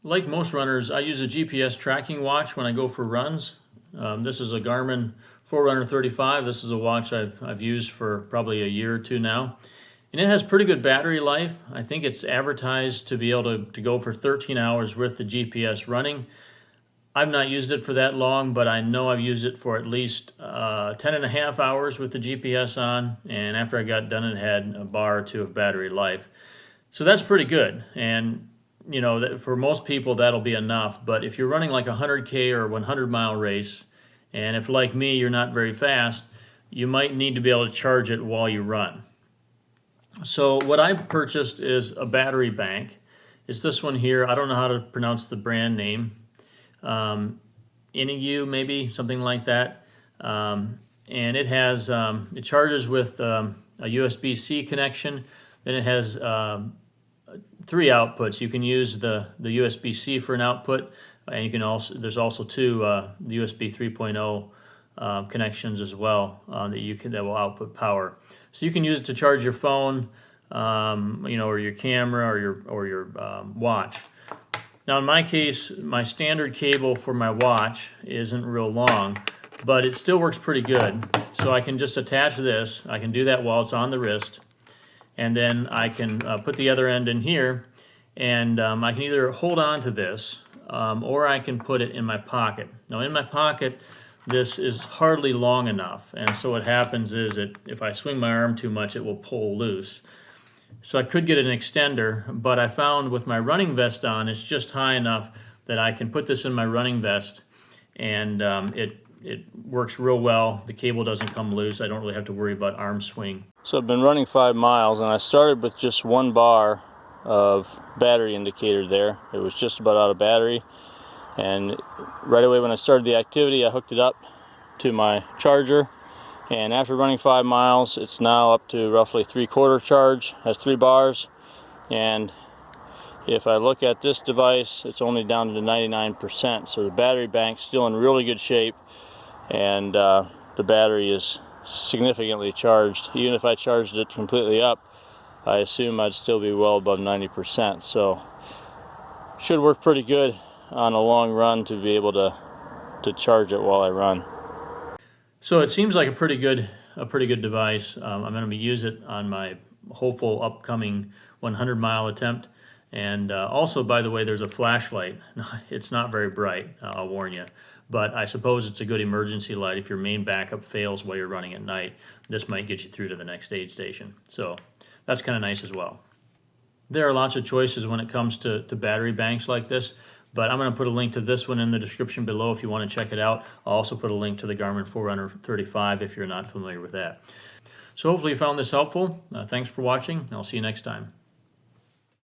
Like most runners, I use a GPS tracking watch when I go for runs. This is a Garmin Forerunner 35. This is a watch I've used for probably a year or two now. And it has pretty good battery life. I think it's advertised to be able to go for 13 hours with the GPS running. I've not used it for that long, but I know I've used it for at least 10 and a half hours with the GPS on. And after I got done, it had a bar or two of battery life. So that's pretty good. And you know, for most people that'll be enough, but if you're running like a 100K or 100-mile race, and if like me you're not very fast, you might need to be able to charge it while you run. So what I purchased is a battery bank. It's this one here. I don't know how to pronounce the brand name. Inu maybe, something like that. And it has, it charges with a USB-C connection. Then it has three outputs. You can use the USB-C for an output, and you can also, there's also two the USB 3.0 connections as well that will output power. So you can use it to charge your phone, you know, or your camera or your watch. Now in my case, my standard cable for my watch isn't real long, but it still works pretty good. So I can just attach this. I can do that while it's on the wrist. And then I can put the other end in here, and I can either hold on to this or I can put it in my pocket. Now in my pocket, this is hardly long enough, and so what happens is that if I swing my arm too much, it will pull loose. So I could get an extender, but I found with my running vest on, it's just high enough that I can put this in my running vest, and it works real well. The cable doesn't come loose. I don't really have to worry about arm swing. So I've been running 5 miles, and I started with just 1 bar of battery indicator there. It was just about out of battery, and right away when I started the activity, I hooked it up to my charger, and after running 5 miles, it's now up to roughly 3/4 charge. Has 3 bars, and if I look at this device, it's only down to 99%, so the battery bank's still in really good shape, and the battery is significantly charged. Even if I charged it completely up, I assume I'd still be well above 90%. So should work pretty good on a long run to be able to charge it while I run. So it seems like a pretty good device. I'm going to be use it on my hopeful upcoming 100-mile attempt. And also, by the way, there's a flashlight. It's not very bright, I'll warn you. But I suppose it's a good emergency light if your main backup fails while you're running at night. This might get you through to the next aid station. So that's kind of nice as well. There are lots of choices when it comes to battery banks like this, but I'm going to put a link to this one in the description below if you want to check it out. I'll also put a link to the Garmin Forerunner 35 if you're not familiar with that. So hopefully you found this helpful. Thanks for watching, and I'll see you next time.